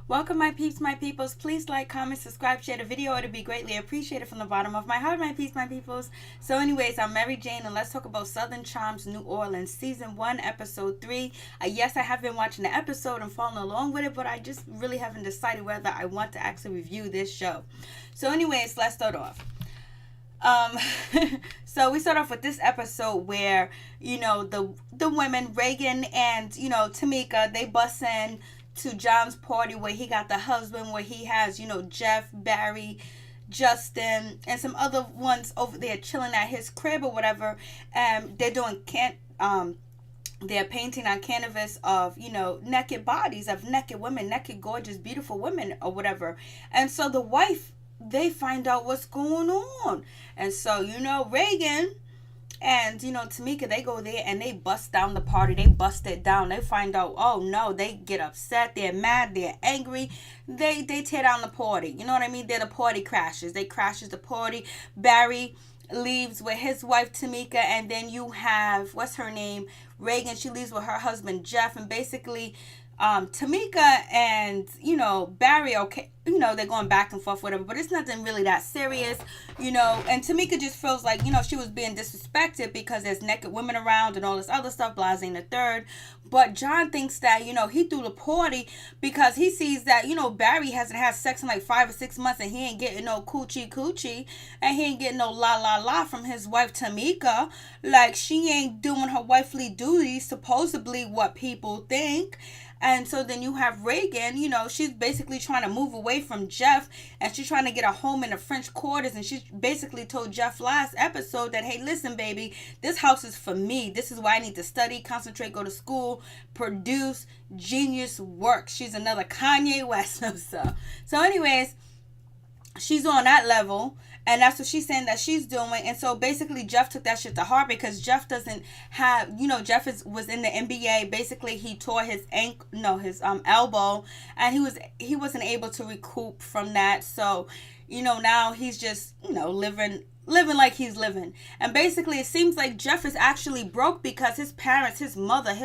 Welcome, my peeps, my peoples. Please like, comment, subscribe, share the video. It'd be greatly appreciated from the bottom of my heart, my peeps, my peoples. So anyways, I'm Mary Jane, and let's talk about Southern Charms, New Orleans, Season 1, Episode 3. Yes, I have been watching the episode and following along with it, but I just really haven't decided whether I want to actually review this show. So anyways, let's start off. So we start off with this episode where, the women, Reagan and, Tamika, they bust in to John's party where he got the husband, where he has, Jeff, Barry, Justin, and some other ones over there chilling at his crib or whatever. They're doing they're painting on canvas of, naked bodies of naked women, naked, gorgeous, beautiful women or whatever. And so the wife, they find out what's going on. And so, Reagan and, Tamika, they go there and they bust down the party. They bust it down. They find out, oh no, they get upset. They're mad. They're angry. They tear down the party. You know what I mean? They're the party crashers. They crashes the party. Barry leaves with his wife, Tamika, and then you have, what's her name? Reagan. She leaves with her husband, Jeff, and basically, Tamika and, Barry, okay, they're going back and forth, whatever, but it's nothing really that serious, and Tamika just feels like, she was being disrespected because there's naked women around and all this other stuff, blasé the third. But John thinks that, he threw the party because he sees that, Barry hasn't had sex in like 5 or 6 months and he ain't getting no coochie and he ain't getting no la from his wife Tamika. Like, she ain't doing her wifely duties, supposedly what people think. And so then you have Reagan, she's basically trying to move away from Jeff and she's trying to get a home in the French Quarters. And she basically told Jeff last episode that, hey, listen, baby, this house is for me. This is why I need to study, concentrate, go to school, produce, genius work. She's another Kanye West. So anyways, she's on that level. And that's what she's saying that she's doing. And so basically Jeff took that shit to heart because Jeff doesn't have, Jeff was in the NBA. Basically he tore his elbow, and he wasn't able to recoup from that. So, now he's just, living like he's living. And basically it seems like Jeff is actually broke because his parents, his mother,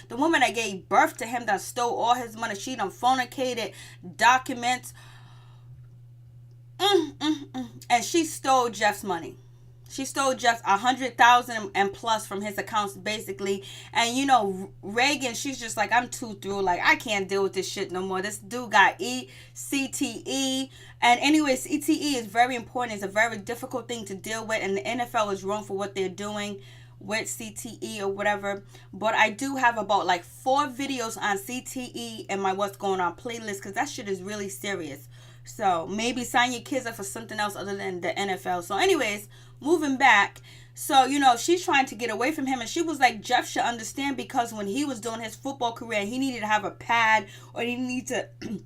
the woman that gave birth to him, that stole all his money. She done fornicated documents. And she stole Jeff's money. She stole Jeff's 100,000 and plus from his accounts, basically. And Reagan, she's just like, I'm too through. Like, I can't deal with this shit no more. This dude got CTE. And anyways, CTE is very important. It's a very difficult thing to deal with. And the NFL is wrong for what they're doing with CTE or whatever. But I do have about like 4 videos on CTE and my What's Going On playlist, because that shit is really serious. So maybe sign your kids up for something else other than the NFL. So anyways, moving back. So, she's trying to get away from him. And she was like, Jeff should understand, because when he was doing his football career, he needed to have a pad, or he needed to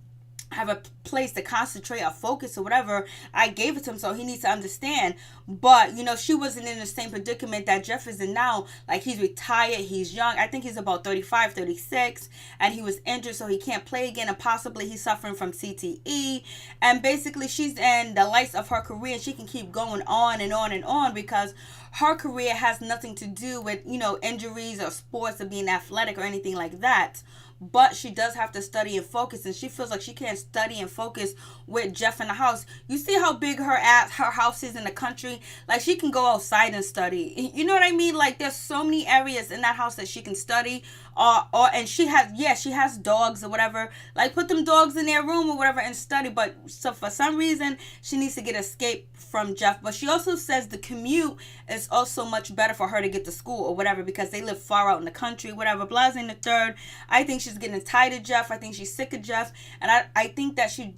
have a place to concentrate or focus or whatever. I gave it to him, so he needs to understand. But she wasn't in the same predicament that Jeff is in now. Like, he's retired, he's young. I think he's about 35, 36, and he was injured, so he can't play again, and possibly he's suffering from CTE. And basically she's in the lights of her career, and she can keep going on and on and on, because her career has nothing to do with injuries or sports or being athletic or anything like that. But she does have to study and focus, and she feels like she can't study and focus with Jeff in the house. You see how big her house is in the country? Like, she can go outside and study. You know what I mean? Like, there's so many areas in that house that she can study. And she has dogs or whatever. Like, put them dogs in their room or whatever and study. But so for some reason, she needs to get escape from Jeff. But she also says the commute is also much better for her to get to school or whatever, because they live far out in the country, whatever. Blasé the third. I think she's getting tired of Jeff. I think she's sick of Jeff. And I think that she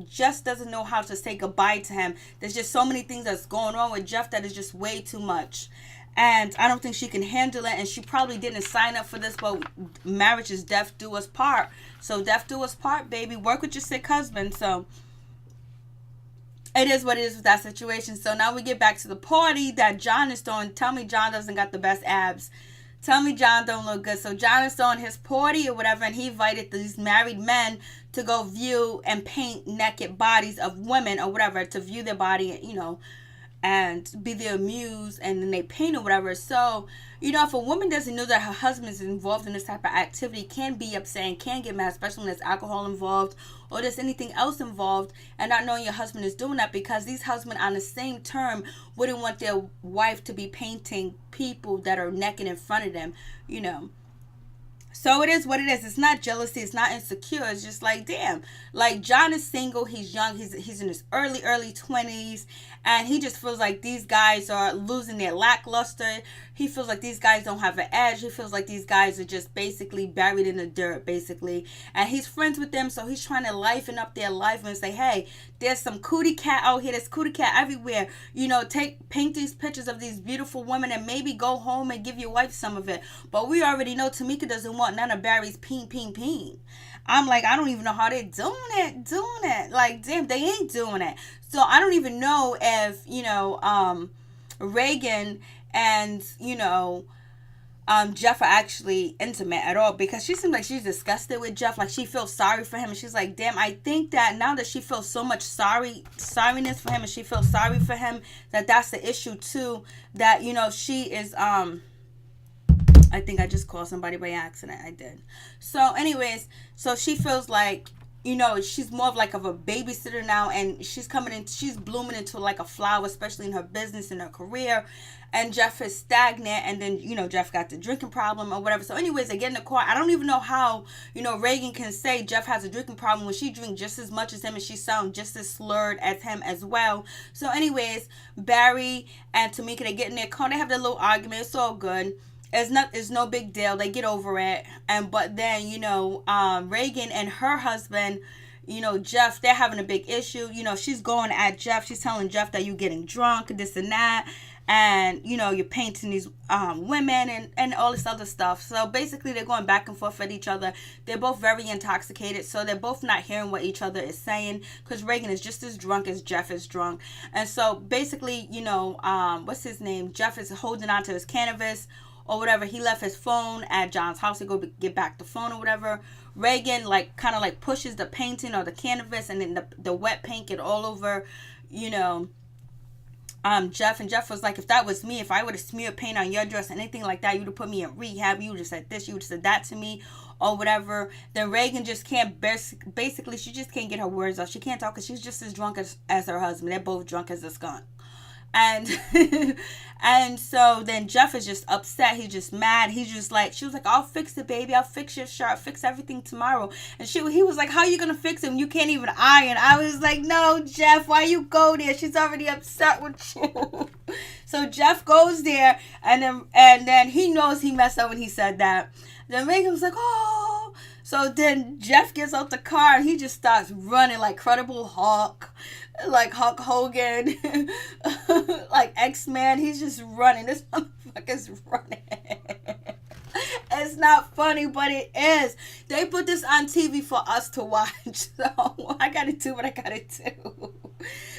just doesn't know how to say goodbye to him. There's just so many things that's going on with Jeff that is just way too much. And I don't think she can handle it. And she probably didn't sign up for this, but marriage is death do us part. So death do us part, baby. Work with your sick husband. So it is what it is with that situation. So now we get back to the party that John is throwing. Tell me John doesn't got the best abs. Tell me John don't look good. So John is throwing his party or whatever, and he invited these married men to go view and paint naked bodies of women or whatever, to view their body, and be their muse, and then they paint or whatever. So, if a woman doesn't know that her husband is involved in this type of activity, can be upset and can get mad, especially when there's alcohol involved or there's anything else involved, and not knowing your husband is doing that, because these husbands on the same term wouldn't want their wife to be painting people that are naked in front of them. So it is what it is. It's not jealousy. It's not insecure. It's just like, damn. Like, John is single. He's young. He's in his early 20s. And he just feels like these guys are losing their lackluster. He feels like these guys don't have an edge. He feels like these guys are just basically buried in the dirt, basically. And he's friends with them, so he's trying to liven up their life and say, hey, there's some cootie cat out here. There's cootie cat everywhere. Paint these pictures of these beautiful women and maybe go home and give your wife some of it. But we already know Tamika doesn't want none of Barry's peen. I'm like, I don't even know how they're doing it. Like, damn, they ain't doing it. So I don't even know if, Reagan and, Jeff are actually intimate at all, because she seems like she's disgusted with Jeff. Like, she feels sorry for him, and she's like, damn, I think that now that she feels so much sorriness for him, and she feels sorry for him, that's the issue too, that, she is, I think I just called somebody by accident. I did. So anyways, so she feels like, she's more of a babysitter now, and she's blooming into like a flower, especially in her business and her career. And Jeff is stagnant, and then, Jeff got the drinking problem or whatever. So anyways, they get in the car. I don't even know how, Reagan can say Jeff has a drinking problem when she drinks just as much as him, and she sounds just as slurred as him as well. So anyways, Barry and Tamika, they get in their car. They have their little argument. It's all good. It's no big deal. They get over it. But then, Reagan and her husband, Jeff, they're having a big issue. She's going at Jeff. She's telling Jeff that you're getting drunk, this and that. And, you're painting these women and all this other stuff. So basically, they're going back and forth at each other. They're both very intoxicated. So they're both not hearing what each other is saying, because Reagan is just as drunk as Jeff is drunk. And so basically, what's his name? Jeff is holding on to his cannabis or whatever. He left his phone at John's house to go get back the phone or whatever. Reagan kind of pushes the painting or the canvas, and then the wet paint get all over, Jeff. And Jeff was like, if that was me, if I would have smeared paint on your dress, anything like that, you would have put me in rehab. You would have said this, you would have said that to me or whatever. Then Reagan just can't, basically, she just can't get her words out. She can't talk because she's just as drunk as her husband. They're both drunk as a skunk. And and so then Jeff is just upset. He's just mad. He's just like, she was like, I'll fix it, baby. I'll fix your shirt. I'll fix everything tomorrow. And he was like, how are you going to fix it when you can't even iron? I was like, no, Jeff, why you go there? She's already upset with you. So Jeff goes there, and then he knows he messed up when he said that. Then Reagan was like, oh. So then Jeff gets out the car, and he just starts running like Credible Hulk, like Hulk Hogan, like X-Men. He's just running. This motherfucker's running. It's not funny, but it is. They put this on TV for us to watch. So I gotta do what I gotta do.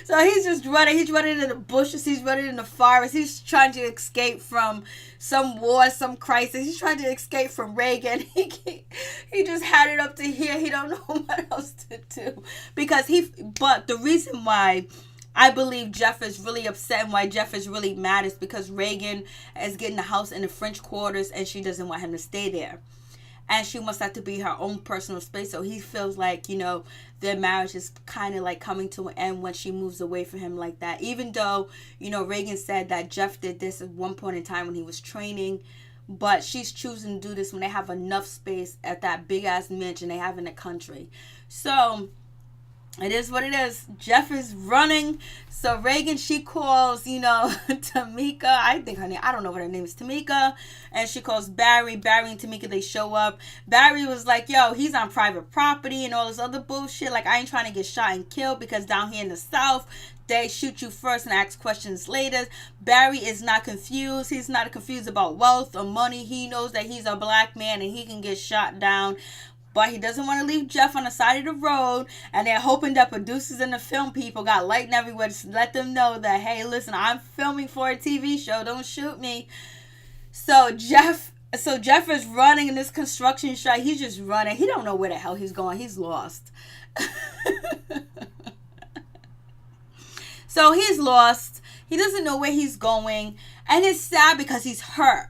So he's just running. He's running in the bushes. He's running in the forest. He's trying to escape from some war, some crisis. He's trying to escape from Reagan. He just had it up to here. He don't know what else to do. But the reason why I believe Jeff is really upset and why Jeff is really mad is because Reagan is getting a house in the French quarters, and she doesn't want him to stay there. And she wants that to be her own personal space. So he feels like, their marriage is kind of like coming to an end when she moves away from him like that. Even though, Reagan said that Jeff did this at one point in time when he was training. But she's choosing to do this when they have enough space at that big-ass mansion they have in the country. So it is what it is. Jeff is running. So Reagan, she calls, Tamika. I don't know what her name is, Tamika. And she calls Barry. Barry and Tamika, they show up. Barry was like, yo, he's on private property and all this other bullshit. Like, I ain't trying to get shot and killed, because down here in the South, they shoot you first and ask questions later. Barry is not confused. He's not confused about wealth or money. He knows that he's a black man and he can get shot down. But he doesn't want to leave Jeff on the side of the road. And they're hoping that producers and the film people got lighting everywhere to let them know that, hey, listen, I'm filming for a TV show. Don't shoot me. So Jeff is running in this construction site. He's just running. He don't know where the hell he's going. He's lost. So he's lost. He doesn't know where he's going. And it's sad because he's hurt.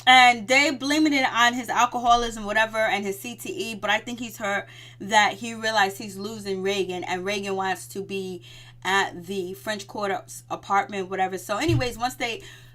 And they blaming it on his alcoholism, whatever, and his CTE. But I think he's hurt that he realized he's losing Reagan. And Reagan wants to be at the French Quarter apartment, whatever. So anyways,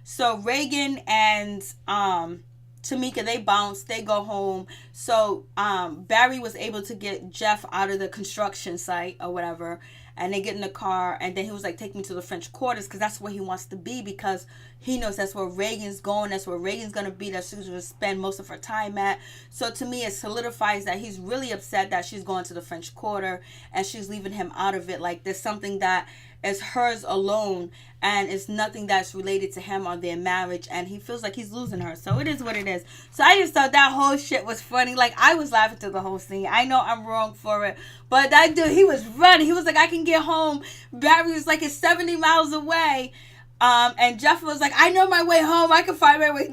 so Reagan and Tamika, they bounce, they go home. So Barry was able to get Jeff out of the construction site or whatever, and they get in the car, and then he was like, take me to the French Quarters, because that's where he wants to be, because he knows that's where Reagan's going, that's where Reagan's going to be, that's where she's going to spend most of her time at. So to me, it solidifies that he's really upset that she's going to the French Quarter, and she's leaving him out of it. Like, there's something that is hers alone, and it's nothing that's related to him or their marriage, and he feels like he's losing her. So it is what it is. So I just thought that whole shit was funny. Like, I was laughing through the whole scene. I know I'm wrong for it, but that dude, he was running. He was like, I can get home. Barry was like, it's 70 miles away. And Jeff was like, I know my way home. I can find my way.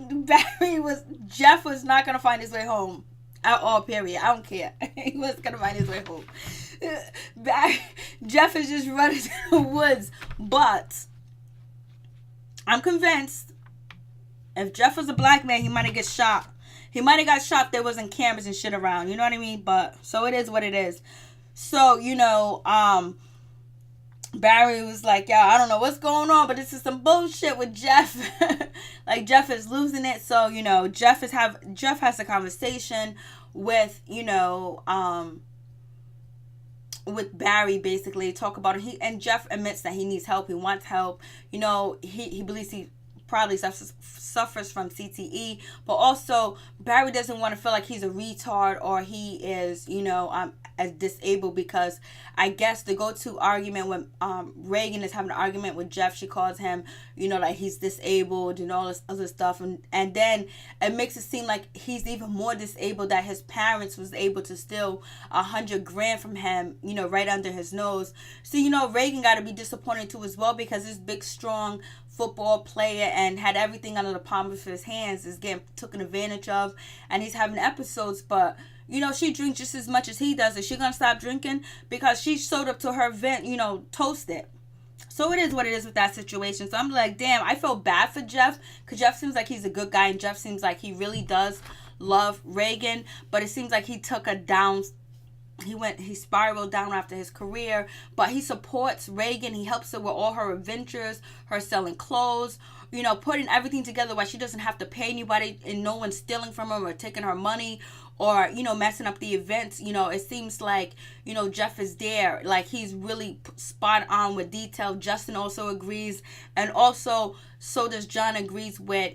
Jeff was not going to find his way home at all, period. I don't care. He wasn't going to find his way home. Jeff is just running to the woods. But I'm convinced if Jeff was a black man, he might have got shot. He might have got shot if there wasn't cameras and shit around. You know what I mean? But so it is what it is. So, Barry was like, yeah, I don't know what's going on, but this is some bullshit with Jeff. Like, Jeff is losing it. So, Jeff has a conversation with, with Barry, basically, talk about it. And Jeff admits that he needs help. He wants help. He believes he probably suffers from CTE, but also Barry doesn't want to feel like he's a retard or he is, as disabled, because I guess the go-to argument when Reagan is having an argument with Jeff, she calls him, like he's disabled and all this other stuff, and then it makes it seem like he's even more disabled, that his parents was able to steal $100,000 from him, right under his nose. So Reagan got to be disappointed too as well, because this big strong football player and had everything under the palm of his hands is getting taken advantage of, and he's having episodes. But she drinks just as much as he does. Is she gonna stop drinking? Because she showed up to her event, toasted. So it is what it is with that situation. So I'm like, damn, I feel bad for Jeff, because Jeff seems like he's a good guy, and Jeff seems like he really does love Reagan, but it seems like he took a down. He spiraled down after his career, but he supports Reagan. He helps her with all her adventures, her selling clothes, putting everything together where she doesn't have to pay anybody, and no one's stealing from her or taking her money or, messing up the events. It seems like, Jeff is there. Like, he's really spot on with detail. Justin also agrees. And also, so does John agrees with,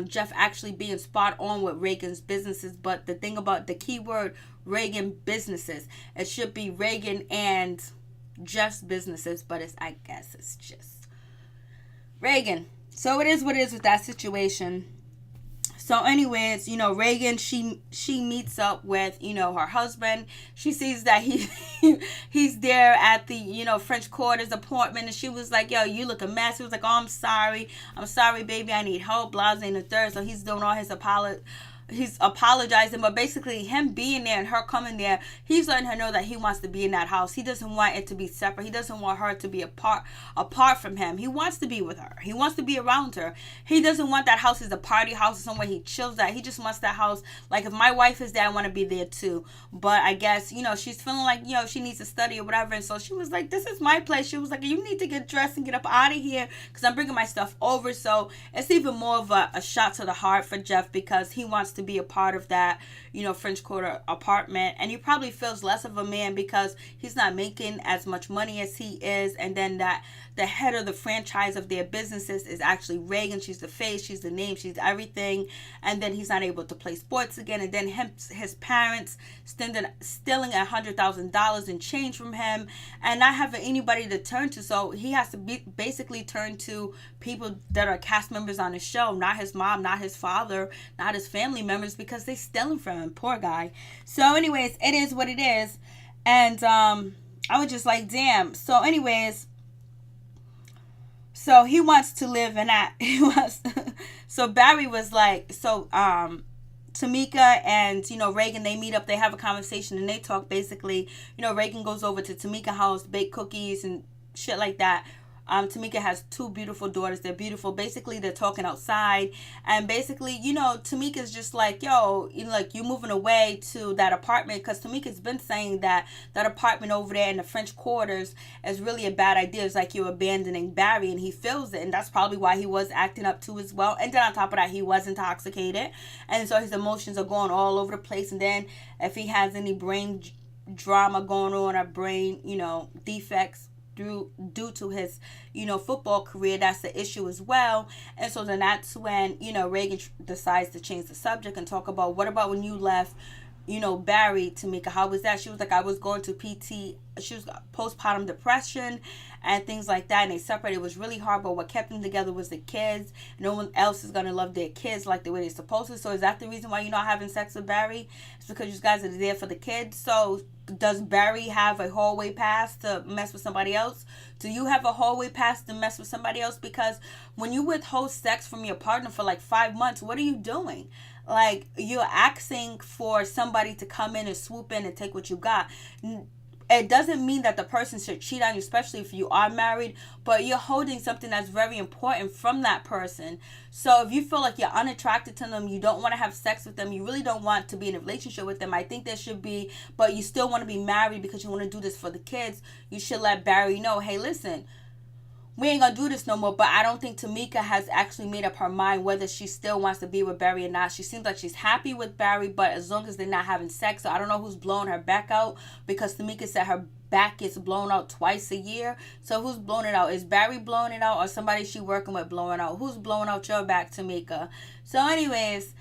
Jeff actually being spot on with Reagan's businesses. But the thing about the keyword Reagan businesses, it should be Reagan and Jeff's businesses, but I guess it's just Reagan. So it is what it is with that situation. So anyways, Reagan, she meets up with, her husband. She sees that he's there at the, French Quarters apartment, and she was like, yo, you look a mess. He was like, oh, I'm sorry, baby, I need help, blah, and the third. So he's doing all his he's apologizing, but basically him being there and her coming there, he's letting her know that he wants to be in that house. He doesn't want it to be separate. He doesn't want her to be apart from him. He wants to be with her. He wants to be around her. He doesn't want that house as a party house or somewhere he chills at. He just wants that house, like, if my wife is there, I want to be there too. But I guess, she's feeling like, she needs to study or whatever, and so she was like, this is my place. She was like, you need to get dressed and get up out of here, because I'm bringing my stuff over. So it's even more of a shot to the heart for Jeff, because he wants to be a part of that, French Quarter apartment, and he probably feels less of a man because he's not making as much money as he is, and then that the head of the franchise of their businesses is actually Reagan. She's the face, she's the name, she's everything, and then he's not able to play sports again, and then his parents stealing $100,000 in change from him, and not having anybody to turn to, so he has to basically turn to people that are cast members on the show, not his mom, not his father, not his family members, because they stealing from him, poor guy. So anyways, it is what it is, and I was just like, damn. So anyways, so he wants to live in that. So Barry was like, Tamika and, Reagan, they meet up, they have a conversation, and they talk. Basically, Reagan goes over to Tamika's house, bake cookies and shit like that. Tamika has two beautiful daughters. They're beautiful. Basically, they're talking outside. And basically, you know, Tamika's just like, yo, you know, like, you moving away to that apartment. Because Tamika's been saying that that apartment over there in the French Quarters is really a bad idea. It's like you're abandoning Barry. And he feels it. And that's probably why he was acting up too as well. And then on top of that, he was intoxicated. And so his emotions are going all over the place. And then if he has any brain drama going on or brain, you know, defects, due to his, you know, football career, that's the issue as well. And so then that's when, you know, Reagan decides to change the subject and talk about, what about when you left, you know, Barry, Tamika, how was that? She was like, I was going to she was postpartum depression and things like that, and they separated. It was really hard, but what kept them together was the kids. No one else is going to love their kids like the way they're supposed to. So is that the reason why you're not having sex with Barry? It's because you guys are there for the kids. So does Barry have a hallway pass to mess with somebody else? Do you have a hallway pass to mess with somebody else? Because when you withhold sex from your partner for like 5 months, what are you doing? Like, you're asking for somebody to come in and swoop in and take what you got. It doesn't mean that the person should cheat on you, especially if you are married, but you're holding something that's very important from that person. So if you feel like you're unattracted to them, you don't want to have sex with them, you really don't want to be in a relationship with them, I think there should be, but you still want to be married because you want to do this for the kids, you should let Barry know, hey, listen, we ain't gonna do this no more. But I don't think Tamika has actually made up her mind whether she still wants to be with Barry or not. She seems like she's happy with Barry, but as long as they're not having sex. So I don't know who's blowing her back out, because Tamika said her back gets blown out twice a year. So who's blowing it out? Is Barry blowing it out, or somebody she working with blowing out? Who's blowing out your back, Tamika? So anyways,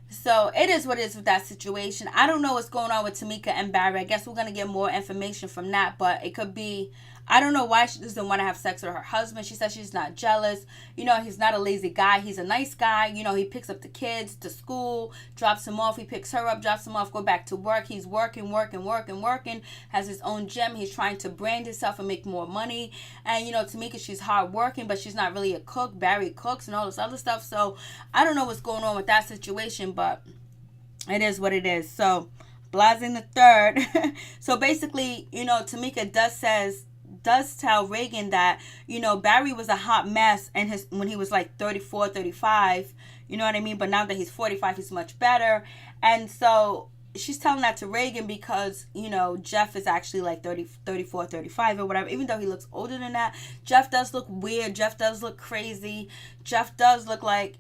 so it is what it is with that situation. I don't know what's going on with Tamika and Barry. I guess we're going to get more information from that, but it could be, I don't know why she doesn't want to have sex with her husband. She says she's not jealous. You know, he's not a lazy guy. He's a nice guy. You know, he picks up the kids to school, drops them off. He picks her up, drops them off, go back to work. He's working, has his own gym. He's trying to brand himself and make more money. And, you know, Tamika, she's hardworking, but she's not really a cook. Barry cooks and all this other stuff. So I don't know what's going on with that situation, but it is what it is. So Blasing the third. So basically, you know, Tamika does tell Reagan that, you know, Barry was a hot mess and when he was like 34, 35, you know what I mean? But now that he's 45, he's much better. And so she's telling that to Reagan because, you know, Jeff is actually like 34, 35 or whatever. Even though he looks older than that, Jeff does look weird. Jeff does look crazy. Jeff does look like,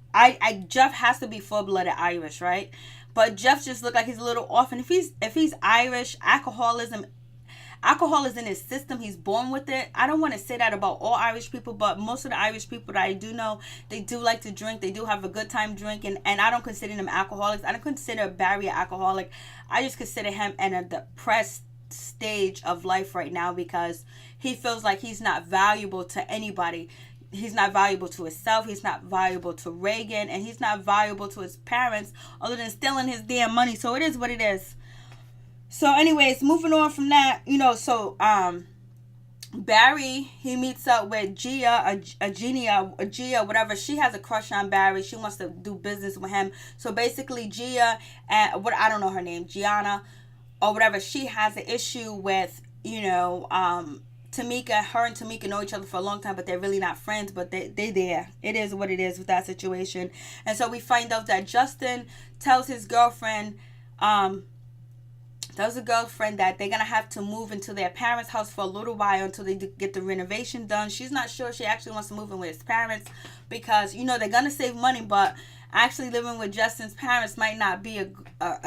Jeff has to be full-blooded Irish, right? But Jeff just looked like he's a little off. And if he's Irish, alcohol is in his system. He's born with it. I don't want to say that about all Irish people, but most of the Irish people that I do know, they do like to drink. They do have a good time drinking, and I don't consider them alcoholics. I don't consider Barry an alcoholic. I just consider him in a depressed stage of life right now because he feels like he's not valuable to anybody. He's not valuable to himself. He's not valuable to Reagan, and he's not valuable to his parents other than stealing his damn money. So it is what it is. So anyways, moving on from that, you know, so Barry, he meets up with Gia, whatever. She has a crush on Barry. She wants to do business with him. So basically Gia, and I don't know her name, Gianna or whatever, she has an issue with, you know, Tamika. Her and Tamika know each other for a long time, but they're really not friends, but they there. It is what it is with that situation. And so we find out that Justin tells his girlfriend, that they're gonna have to move into their parents' house for a little while until they get the renovation done. She's not sure she actually wants to move in with his parents because, you know, they're gonna save money, but actually living with Justin's parents might not be a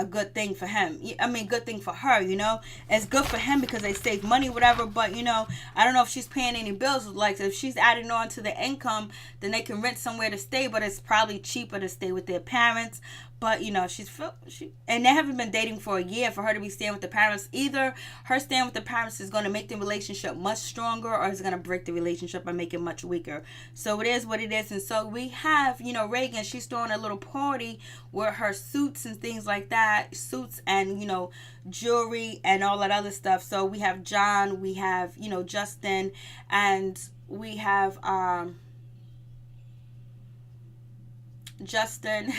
good thing for him. I mean, good thing for her, you know. It's good for him because they save money, whatever, but, you know, I don't know if she's paying any bills. Like, if she's adding on to the income, then they can rent somewhere to stay, but it's probably cheaper to stay with their parents. But, you know, and they haven't been dating for a year for her to be staying with the parents. Either her staying with the parents is going to make the relationship much stronger, or it's going to break the relationship and make it much weaker. So it is what it is. And so we have, you know, Reagan, she's throwing a little party with her suits and things like that. Suits and, you know, jewelry and all that other stuff. So we have John, we have, you know, Justin, and we have Justin.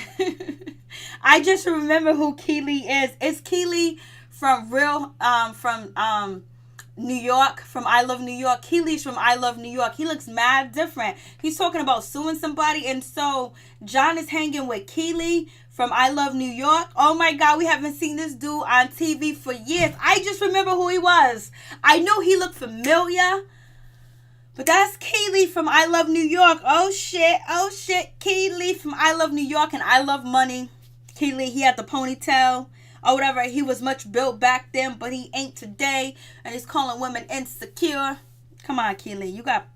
I just remember who Keely is. It's Keely from New York from I Love New York. Keely's from I Love New York. He looks mad different. He's talking about suing somebody, and so John is hanging with Keely from I Love New York. Oh my God, we haven't seen this dude on TV for years. I just remember who he was. I knew he looked familiar, but that's Keely from I Love New York. Oh shit, Keely from I Love New York and I Love Money. Keely, he had the ponytail or whatever. He was much built back then, but he ain't today. And he's calling women insecure. Come on, Keely. You got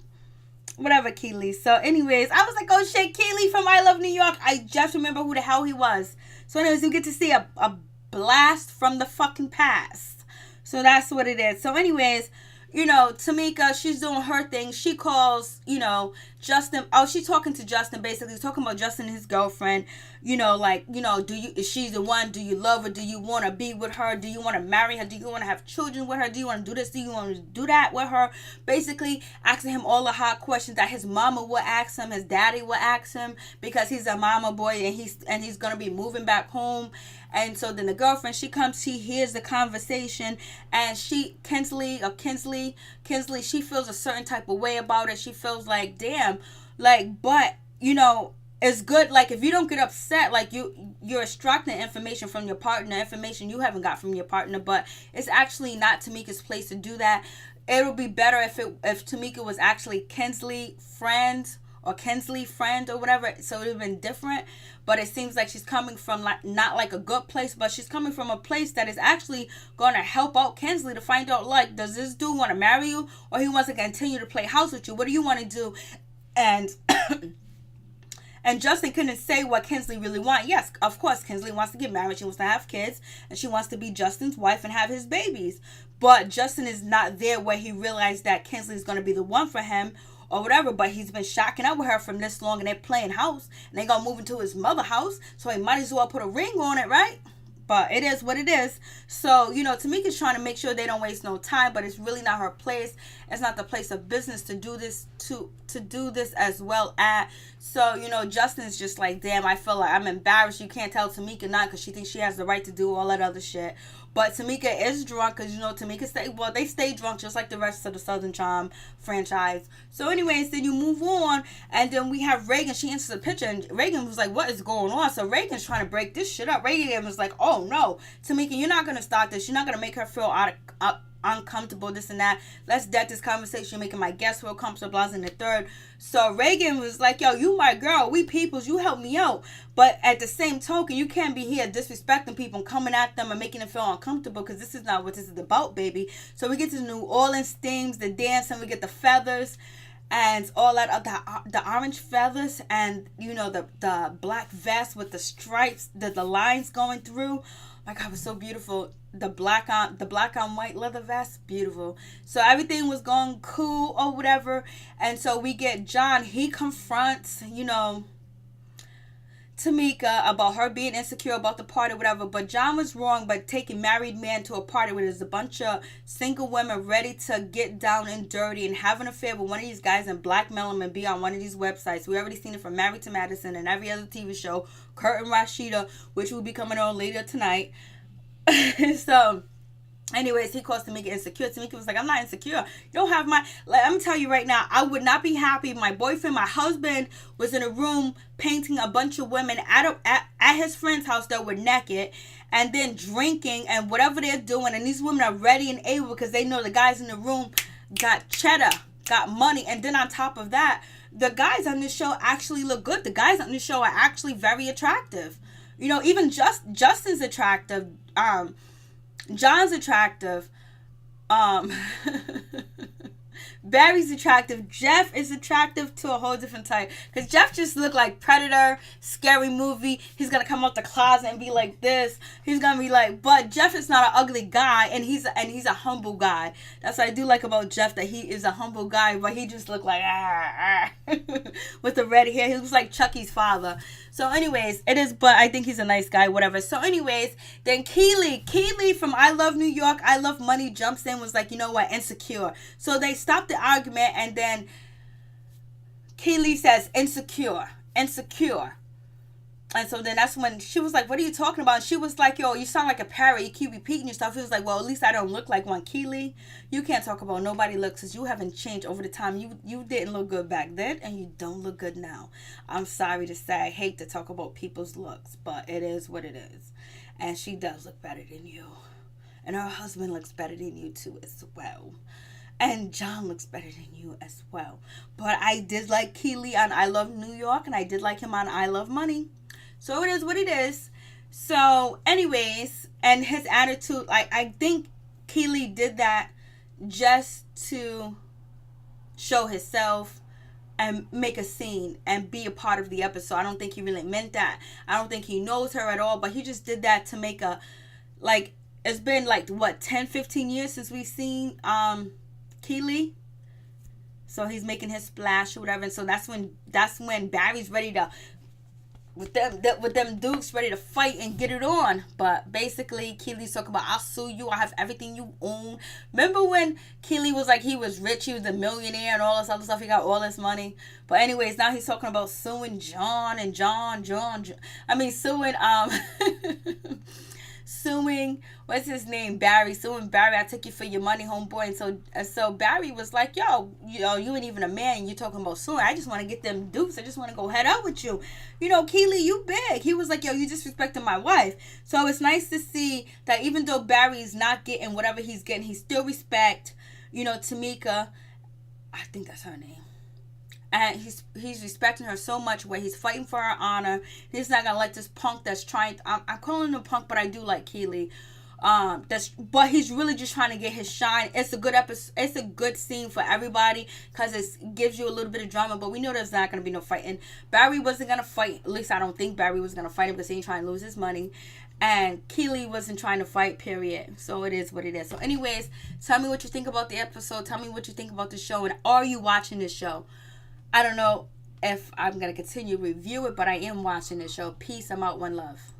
whatever, Keely. So anyways, I was like, oh shit, Keely from I Love New York. I just remember who the hell he was. So anyways, you get to see a blast from the fucking past. So that's what it is. So anyways, you know, Tamika, she's doing her thing. She calls, you know, Justin. Oh, she's talking to Justin, basically. Talking about Justin and his girlfriend. You know, like, you know, is she the one? Do you love her? Do you want to be with her? Do you want to marry her? Do you want to have children with her? Do you want to do this? Do you want to do that with her? Basically, asking him all the hot questions that his mama would ask him, his daddy would ask him, because he's a mama boy and he's going to be moving back home. And so then the girlfriend, she comes, she hears the conversation, and Kinsley, she feels a certain type of way about it. She feels like, damn, like, but, you know, it's good, like, if you don't get upset, like, you're extracting information from your partner, information you haven't got from your partner, but it's actually not Tamika's place to do that. It would be better if Tamika was actually Kinsley friend or whatever, so it would have been different. But it seems like she's coming from not like a good place, but she's coming from a place that is actually going to help out Kinsley to find out, like, does this dude want to marry you, or he wants to continue to play house with you? What do you want to do? And and Justin couldn't say what Kinsley really wants. Yes, of course, Kinsley wants to get married. She wants to have kids, and she wants to be Justin's wife and have his babies. But Justin is not there where he realized that Kinsley is going to be the one for him, or whatever, but he's been shacking up with her from this long, and they're playing house, and they gonna move into his mother house, so he might as well put a ring on it, right? But it is what it is. So, you know, Tamika's trying to make sure they don't waste no time, but it's really not her place. It's not the place of business to do this, to do this as well at. So, you know, Justin's just like, damn, I feel like I'm embarrassed. You can't tell Tamika not, because she thinks she has the right to do all that other shit. But Tamika is drunk, because, you know, they stay drunk just like the rest of the Southern Charm franchise. So anyways, then you move on, and then we have Reagan. She answers the picture, and Reagan was like, what is going on? So Reagan's trying to break this shit up. Reagan was like, oh no, Tamika, you're not going to start this. You're not going to make her feel uncomfortable, this and that. Let's dead this conversation. You're making my guests feel comfortable, and the third. So Reagan was like, yo, you my girl, we peoples, you help me out. But at the same token, you can't be here disrespecting people and coming at them and making them feel uncomfortable, because this is not what this is about, baby. So we get to the New Orleans themes, the dance, and we get the feathers and all that of the orange feathers, and, you know, the black vest with the stripes, the lines going through. My God, it was so beautiful. The black on white leather vest, beautiful. So everything was going cool or whatever. And so we get John. He confronts, you know, Tamika about her being insecure about the party, whatever. But John was wrong by taking married men to a party where there's a bunch of single women ready to get down and dirty and have an affair with one of these guys and blackmail them and be on one of these websites. We already seen it from Married to Madison and every other TV show. Kurt and Rashida, which will be coming on later tonight. So anyways, he calls Tamika insecure. Tamika was like, I'm not insecure. You don't have my, like, I'm telling you right now, I would not be happy if my boyfriend, my husband, was in a room painting a bunch of women at his friend's house that were naked, and then drinking and whatever they're doing, and these women are ready and able because they know the guys in the room got cheddar, got money. And then on top of that, the guys on this show actually look good. The guys on this show are actually very attractive. You know, even Justin's attractive. John's attractive. Barry's attractive. Jeff is attractive to a whole different type. Because Jeff just looked like Predator, scary movie. He's going to come out the closet and be like this. He's going to be like, but Jeff is not an ugly guy, and he's a humble guy. That's what I do like about Jeff, that he is a humble guy, but he just looked like, with the red hair. He looks like Chucky's father. So anyways, but I think he's a nice guy, whatever. So anyways, then Keely from I Love New York, I Love Money jumps in, was like, you know what, insecure. So they stopped the argument, and then Keely says, insecure. And so then that's when she was like, "What are you talking about?" And she was like, "Yo, you sound like a parrot. You keep repeating yourself." He was like, "Well, at least I don't look like one, Keely. You can't talk about nobody looks because you haven't changed over the time. You didn't look good back then, and you don't look good now. I'm sorry to say. I hate to talk about people's looks, but it is what it is. And she does look better than you, and her husband looks better than you too as well." And John looks better than you as well. But I did like Keely on I Love New York, and I did like him on I Love Money. So it is what it is. So, anyways, and his attitude, like, I think Keely did that just to show himself and make a scene and be a part of the episode. I don't think he really meant that. I don't think he knows her at all, but he just did that to make a, like, it's been like, what, 10, 15 years since we've seen Keely. So he's making his splash or whatever. And so that's when Barry's ready to, with them dukes ready to fight and get it on. But basically Keely's talking about, "I'll sue you, I have everything you own." Remember when Keely was like he was rich, he was a millionaire and all this other stuff, he got all this money. But anyways, now he's talking about suing John and John. I mean suing suing, what's his name, Barry, suing Barry. "I took you for your money, homeboy." And so Barry was like, "Yo, you ain't even a man. You talking about suing? I just want to get them dupes. I just want to go head out with you. Keely, you big." He was like, "Yo, you disrespecting my wife." So it's nice to see that even though Barry's not getting whatever he's getting, he still respect, Tamika. I think that's her name. And he's respecting her so much where he's fighting for her honor. He's not gonna let this punk that's trying. I'm calling him a punk, but I do like Keely. But he's really just trying to get his shine. It's a good episode. It's a good scene for everybody because it gives you a little bit of drama. But we know there's not gonna be no fighting. Barry wasn't gonna fight. At least I don't think Barry was gonna fight him because he ain't trying to lose his money. And Keely wasn't trying to fight, period. So it is what it is. So anyways, tell me what you think about the episode. Tell me what you think about the show. And are you watching this show? I don't know if I'm going to continue to review it, but I am watching this show. Peace. I'm out. One love.